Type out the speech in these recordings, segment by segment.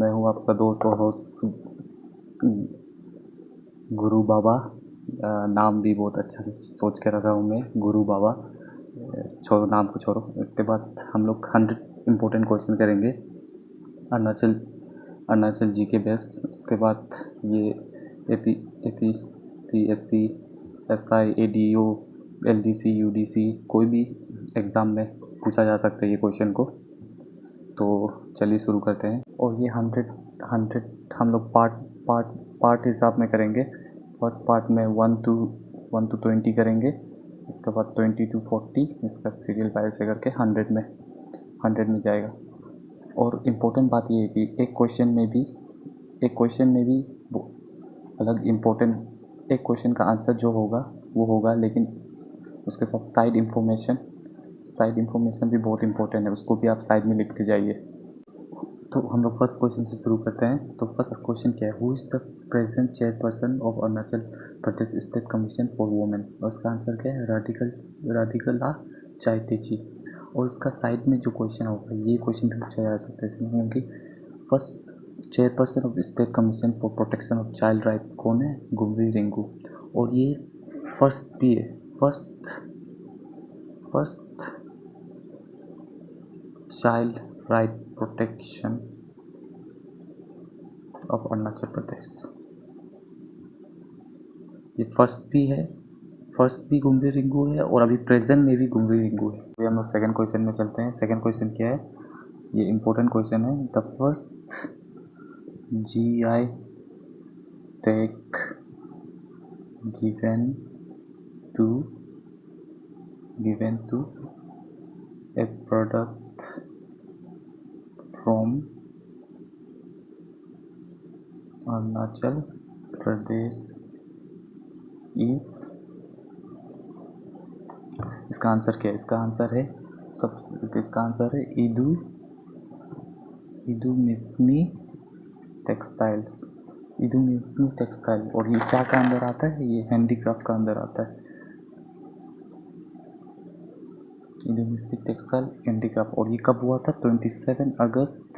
मैं हूँ आपका दोस्त और होस्ट गुरु बाबा। नाम भी बहुत अच्छा से सोच के रखा हूँ मैं, गुरु बाबा। छोड़ो, नाम को छोड़ो। इसके बाद हम लोग 100 इम्पोर्टेंट क्वेश्चन करेंगे अरुणाचल अरुणाचल जी के बेस। उसके बाद ये APSC, SI, ADO, LDC, UDC कोई भी एग्ज़ाम में पूछा जा सकता है ये क्वेश्चन को। तो चलिए शुरू करते हैं। और ये 100 हम लोग पार्ट हिसाब में करेंगे। फर्स्ट पार्ट में 1 to 20 करेंगे, इसके बाद 20 to 40, इसके बाद सीरियल बाय से करके 100 में जाएगा। और इम्पोर्टेंट बात ये है कि एक क्वेश्चन में भी अलग इम्पोर्टेंट, एक क्वेश्चन का आंसर जो होगा वो होगा, लेकिन उसके साथ साइड इन्फॉर्मेशन भी बहुत इंपॉर्टेंट है, उसको भी आप साइड में लिखते जाइए। तो हम लोग फर्स्ट क्वेश्चन से शुरू करते हैं। तो फर्स्ट क्वेश्चन क्या है, who is the present chairperson of Arunachal Pradesh state commission for women. और उसका आंसर क्या है, राधिका चायतेची। और इसका साइड में जो क्वेश्चन होगा, ये क्वेश्चन भी पूछा जा सकता है इसमें, क्योंकि first chairperson of state commission for protection of child right कौन है, गुम्बी रिंकू। और ये फर्स्ट भी है, first child right protection of Arunachal Pradesh. ये फर्स्ट भी गुम्बी रिंकू है और अभी प्रेजेंट में भी गुम्बी रिंकू है। तो हम लोग सेकंड क्वेश्चन में चलते हैं। सेकंड क्वेश्चन क्या है, ये इम्पोर्टेंट क्वेश्चन है। The first GI tag given to a product from Arunachal Pradesh is. इसका आंसर क्या है, इसका आंसर है इदुमिस्मी टेक्सटाइल्स। और ये क्या का अंदर आता है, ये हैंडीक्राफ्ट का अंदर आता है, इदुमिस्मी टेक्सटाइल हैंडीक्राफ्ट। और ये कब हुआ था, 27 अगस्त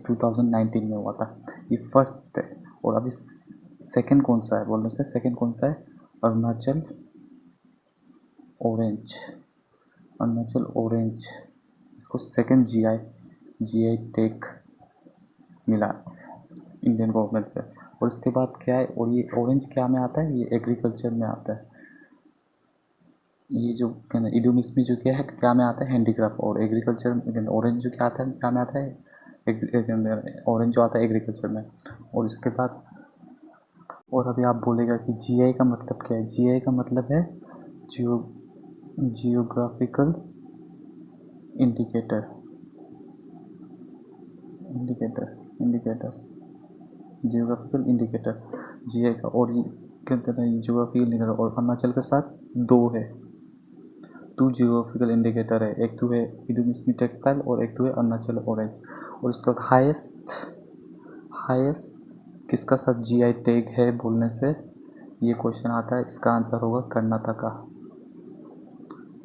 2019 में हुआ था। ये फर्स्ट है। और अभी सेकंड कौन सा है, बोलने से सेकंड कौन सा है, अरुणाचल ऑरेंज। इसको सेकंड GI टैग मिला इंडियन गवर्नमेंट से। और इसके बाद क्या है, और ये ऑरेंज क्या में आता है, ये एग्रीकल्चर में आता है। ये जो इडुमिस्मी जो क्या में आता है, हैंडीक्राफ्ट। और एग्रीकल्चर ऑरेंज जो क्या आता है, क्या में आता है, ऑरेंज जो आता है एग्रीकल्चर में। और इसके बाद और अभी आप बोलेगा कि GI का मतलब क्या है। GI का मतलब है geographical indicator geographical indicator GI का। और ये क्या कहते हैं, जियोग्राफिकल इंडिकेटर। और अरुणाचल के साथ 2 जियोग्राफिकल इंडिकेटर है, एक तो है इडुमिस्मी टेक्सटाइल और एक तो है अरुणाचल ऑरेंज। और उसका हाईएस्ट किसका साथ GI टैग है बोलने से ये क्वेश्चन आता है। इसका आंसर होगा कर्नाटका,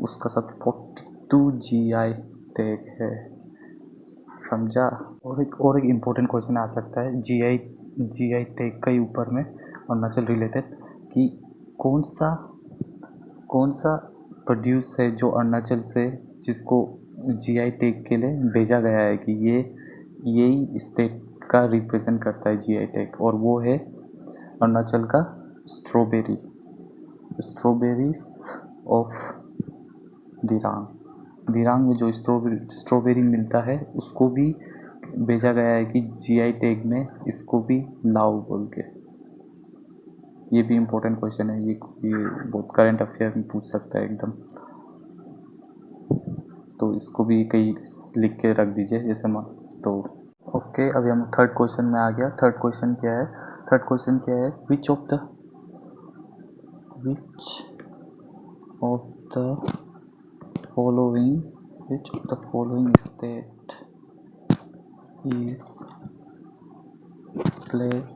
उसका साथ 42 GI टैग है, समझा। और एक इम्पोर्टेंट क्वेश्चन आ सकता है GI टैग के ऊपर में अरुणाचल रिलेटेड, कि कौन सा प्रोड्यूस है जो अरुणाचल से, जिसको GI टैग के लिए भेजा गया है कि यही स्टेट का रिप्रेजेंट करता है GI टैग। और वो है अरुणाचल का स्ट्रॉबेरीज ऑफ दिरांग में जो स्ट्रॉबेरी मिलता है, उसको भी भेजा गया है कि GI टैग में इसको भी लाओ बोल के। ये भी इम्पोर्टेंट क्वेश्चन है, ये बहुत करंट अफेयर में पूछ सकता है एकदम। तो इसको भी कहीं लिख के रख दीजिए जैसे तो ओके। अभी हम थर्ड क्वेश्चन में आ गया। थर्ड क्वेश्चन क्या है, which of the following state is place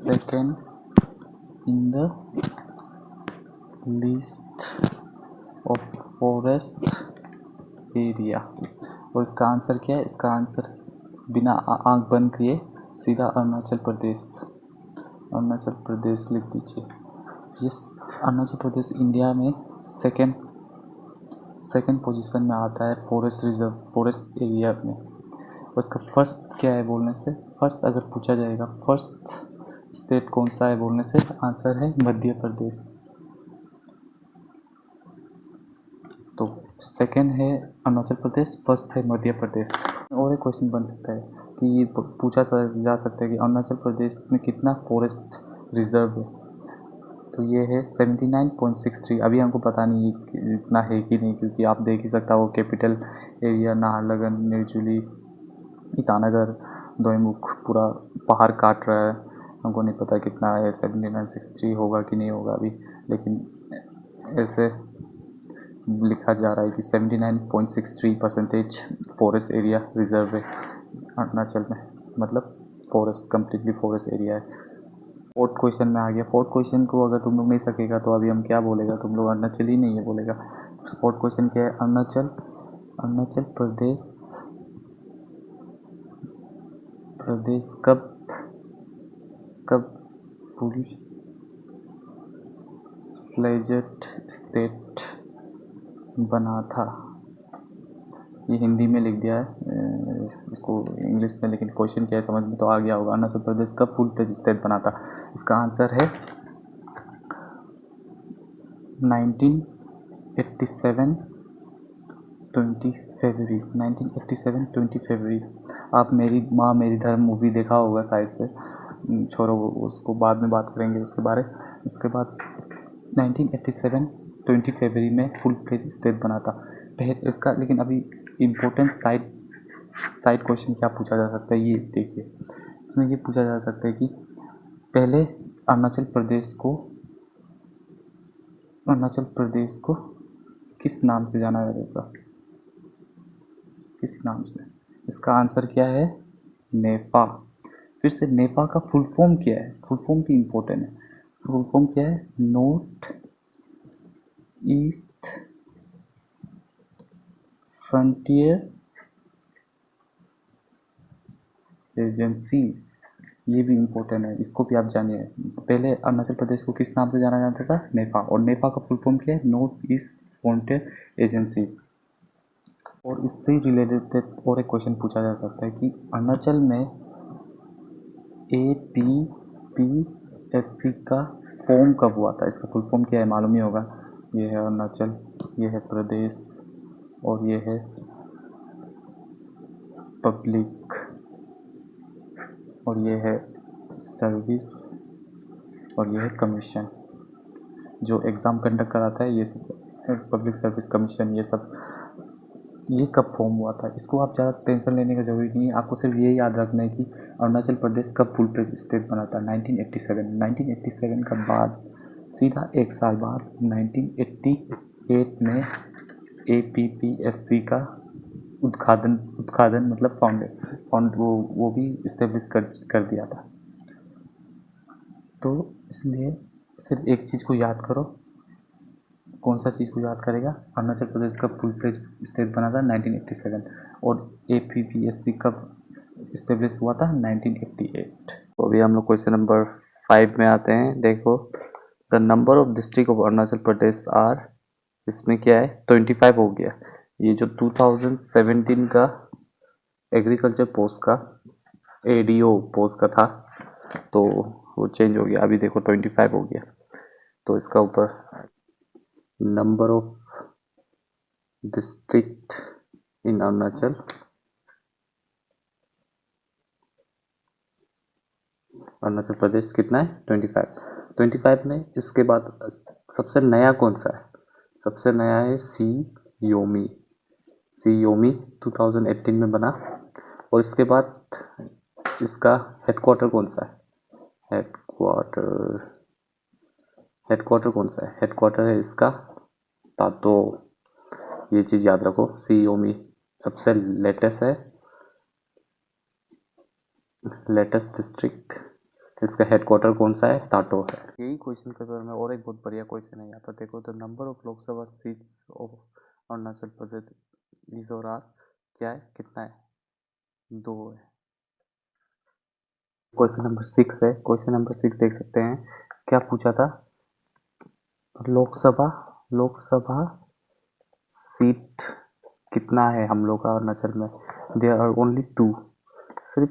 second in the list of forest area. और इसका आंसर क्या है, इसका आंसर बिना आंख बंद किए सीधा अरुणाचल प्रदेश लिख दीजिए। ये अरुणाचल प्रदेश इंडिया में सेकंड पोजीशन में आता है फॉरेस्ट एरिया में। उसका फर्स्ट क्या है बोलने से, फर्स्ट अगर पूछा जाएगा फर्स्ट स्टेट कौन सा है बोलने से आंसर है मध्य प्रदेश। तो सेकंड है अरुणाचल प्रदेश, फर्स्ट है मध्य प्रदेश। और एक क्वेश्चन बन सकता है कि ये पूछा जा सकता है कि अरुणाचल प्रदेश में कितना फॉरेस्ट रिजर्व है। तो ये है 79.63। अभी हमको पता नहीं इतना है कि नहीं, क्योंकि आप देख ही सकता हो कैपिटल एरिया नाहरलगुन, निरजुली, ईटानगर, दोईमुख पूरा पहाड़ काट रहा है। हमको नहीं पता कितना है, 7963 होगा कि नहीं होगा अभी, लेकिन ऐसे लिखा जा रहा है कि 79.63% फॉरेस्ट एरिया रिजर्व है अरुणाचल में, मतलब फॉरेस्ट कंप्लीटली फॉरेस्ट एरिया है। फोर्थ क्वेश्चन में आ गया। फोर्थ क्वेश्चन को अगर तुम लोग नहीं सकेगा तो अभी हम क्या बोलेगा, तुम लोग अरुणाचल ही नहीं है बोलेगा। फोर्थ क्वेश्चन क्या है, अरुणाचल प्रदेश कब फुल फ्लेजेड स्टेट बना था। ये हिंदी में लिख दिया है इसको इंग्लिश में, लेकिन क्वेश्चन क्या है समझ में तो आ गया होगा। अरुणाचल प्रदेश कब फुल फ्लेज स्टेट बना था, इसका आंसर है 1987 20 फरवरी। 1987 20 फरवरी। आप मेरी माँ मेरी धर्म मूवी देखा होगा शायद से, छोड़ो उसको बाद में बात करेंगे उसके बारे। इसके बाद 1987 20 फरवरी में फुल फ्लेज स्टेट बना था इसका। लेकिन अभी इम्पोर्टेंट साइड क्वेश्चन क्या पूछा जा सकता है ये देखिए। इसमें ये पूछा जा सकता है कि पहले अरुणाचल प्रदेश को किस नाम से जाना जाता, किस नाम से। इसका आंसर क्या है, नेपा। फिर से नेपा का फुल फॉर्म क्या है, फुल फॉर्म भी इम्पोर्टेंट है। फुल फॉर्म क्या है, नॉर्थ ईस्ट फ्रंटियर एजेंसी। ये भी इम्पोर्टेंट है, इसको भी आप जानिए। पहले अरुणाचल प्रदेश को किस नाम से जाना जाता था, नेपा, और नेपा का फुल फॉर्म क्या है, नॉर्थ ईस्ट फ्रंटियर एजेंसी। और इससे रिलेटेड और एक क्वेश्चन पूछा जा सकता है कि अरुणाचल में APPSC का फॉर्म कब हुआ था। इसका फुल फॉर्म क्या है मालूम ही होगा। ये है अरुणाचल, ये है प्रदेश, और ये है पब्लिक, और ये है सर्विस, और ये है कमीशन जो एग्ज़ाम कंडक्ट कराता है। ये सब पब्लिक सर्विस कमीशन, ये सब ये कब फॉर्म हुआ था। इसको आप ज़्यादा टेंशन लेने का ज़रूरी नहीं है, आपको सिर्फ ये याद रखना है कि अरुणाचल प्रदेश कब फुल फ्लेज स्टेट बना था, 1987 का बाद सीधा एक साल बाद 1988 में APPSC का उद्घाटन मतलब फाउंड वो भी इस्टेब्लिश कर दिया था। तो इसलिए सिर्फ एक चीज़ को याद करो। कौन सा चीज़ को याद करेगा, अरुणाचल प्रदेश का फुल फ्लेज स्टेट बना था 1987, और APPSC कब इस्टेब्लिश हुआ था 1988। तो अभी हम लोग क्वेश्चन नंबर 5 में आते हैं। देखो, the number of district of Arunachal Pradesh are, इसमें क्या है 25 हो गया। ये जो 2017 का एग्रीकल्चर पोस्ट का ADO पोस्ट का था तो वो चेंज हो गया, अभी देखो 25 हो गया। तो इसका ऊपर number of district in Arunachal, Arunachal Pradesh कितना है 25 में। इसके बाद सबसे नया कौन सा है, सबसे नया है सी योमी 2018 में बना। और इसके बाद इसका हेडक्वार्टर कौन सा है, हेडक्वार्टर कौन सा है, हेडक्वार्टर है इसका तातो। ये चीज़ याद रखो, सी योमी सबसे लेटेस्ट है, लेटेस्ट डिस्ट्रिक्ट, इसका हेडक्वार्टर कौन सा है, ताटो है। यही क्वेश्चन के बारे में और एक बहुत बढ़िया क्वेश्चन है यहाँ पर देखो। The number of Lok Sabha seats of Arunachal Pradesh is और आर क्या है, कितना है, 2 है। क्वेश्चन नंबर 6 है। क्वेश्चन नंबर 6 देख सकते हैं क्या पूछा था। लोकसभा सीट कितना है हम लोग का अरुणाचल में। देयर आर ओनली 2, सिर्फ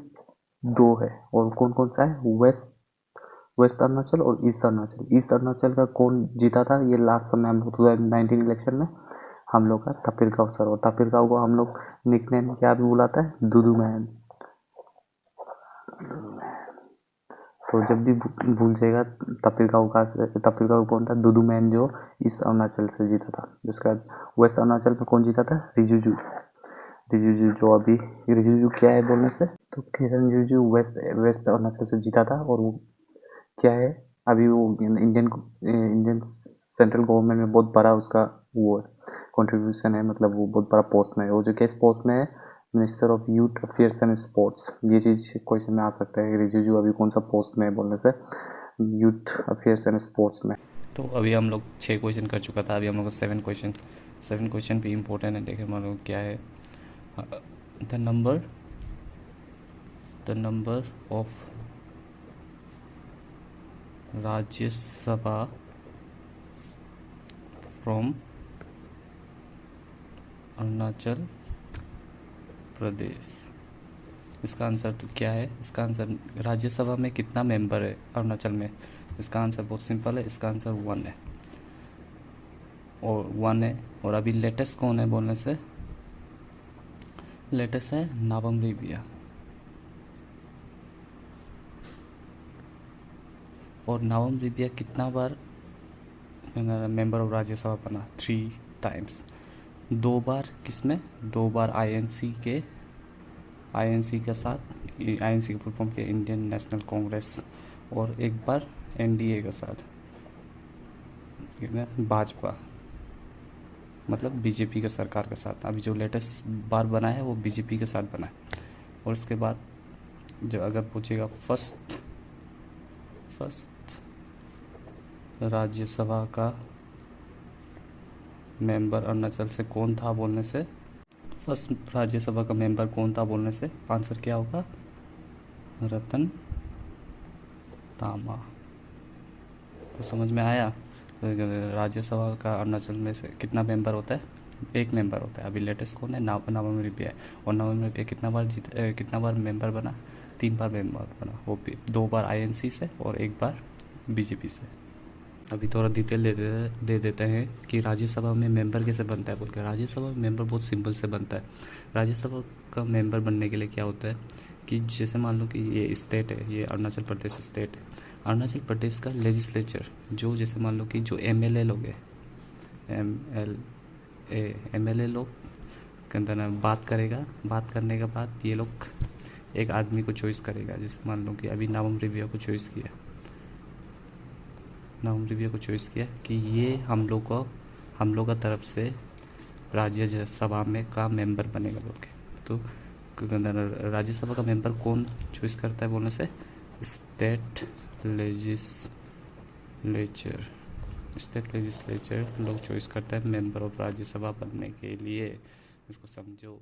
2 है। और कौन कौन सा है, वेस्ट अरुणाचल और ईस्ट अरुणाचल। ईस्ट अरुणाचल का कौन जीता था ये लास्ट समय हम लोग 2019 इलेक्शन में, हम लोग का तपिर गाँव सर। और तपिर गाँव को हम लोग निकनेम क्या भी बुलाता है, दुदू मैन। तो जब भी भूल जाएगा तपिर गाँव कौन था, दुदू मैन, जो ईस्ट अरुणाचल से जीता था। जिसके बाद वेस्ट अरुणाचल में कौन जीता था, रिजिजू। जो अभी रिजिजू क्या है बोलने से, तो किरण रिजिजू वेस्ट अरुणाचल से जीता था। और वो क्या है, अभी वो इंडियन सेंट्रल गवर्नमेंट में बहुत बड़ा उसका वो कंट्रीब्यूशन है, मतलब वो बहुत बड़ा पोस्ट में है। वो जो किस पोस्ट में है, minister of youth affairs and sports. ये चीज़ क्वेश्चन में आ सकता है, रिजिजू अभी कौन सा पोस्ट में है बोलने से, यूथ अफेयर्स एंड स्पोर्ट्स में। तो अभी हम लोग 6 क्वेश्चन कर चुका था, अभी हम लोग 7 क्वेश्चन भी इम्पोर्टेंट है। देखें हम लोग क्या है, the number of Rajya Sabha from Arunachal Pradesh. इसका आंसर तो क्या है, इसका आंसर राज्यसभा में कितना मेंबर है अरुणाचल में। इसका आंसर बहुत सिंपल है, इसका आंसर 1 है। और 1 है। और अभी लेटेस्ट कौन है बोलने से, लेटेस्ट है नाबम रेबिया। और नाबम रेबिया कितना बार मेंबर ऑफ राज्यसभा बना, 3 टाइम्स। 2 बार किसमें, 2 बार आईएनसी के साथ, आईएनसी के फुल फॉर्म के इंडियन नेशनल कांग्रेस, और 1 बार एनडीए के साथ, भाजपा मतलब बीजेपी के सरकार के साथ। अभी जो लेटेस्ट बार बना है वो बीजेपी के साथ बना है। और उसके बाद जो अगर पूछेगा फर्स्ट राज्यसभा का मेंबर अरुणाचल से कौन था बोलने से, फर्स्ट राज्यसभा का मेंबर कौन था बोलने से आंसर क्या होगा, रतन तामा। तो समझ में आया, राज्यसभा का अरुणाचल में से कितना मेंबर होता है, 1 मेंबर होता है। अभी लेटेस्ट कौन है, नाबम रेबिया है। और नाबम रेबिया कितना बार मेंबर बना, 3 बार मेंबर बना, वो भी 2 बार आईएनसी से और 1 बार बीजेपी से। अभी थोड़ा डिटेल दे देते हैं कि राज्यसभा में मेंबर कैसे बनता है बोल के। राज्यसभा में मेंबर बहुत सिंपल से बनता है। राज्यसभा का मेंबर बनने के लिए क्या होता है कि जैसे मान लो कि ये स्टेट है, ये अरुणाचल प्रदेश स्टेट है। अरुणाचल प्रदेश का लेजिस्लेचर, जो जैसे मान लो कि जो एमएलए लोग हैं, एमएलए लोग के अंदर बात करेगा, बात करने के बाद ये लोग एक आदमी को चॉइस करेगा। जैसे मान लो कि अभी नाबम रेबिया को चॉइस किया कि ये हम लोग का तरफ से राज्यसभा में का मेंबर बनेगा बोल के। तो राज्यसभा का मेंबर कौन चॉइस करता है बोलने से, स्टेट लेजिस्लेचर लोग चॉइस करता है मेंबर ऑफ राज्यसभा बनने के लिए। इसको समझो।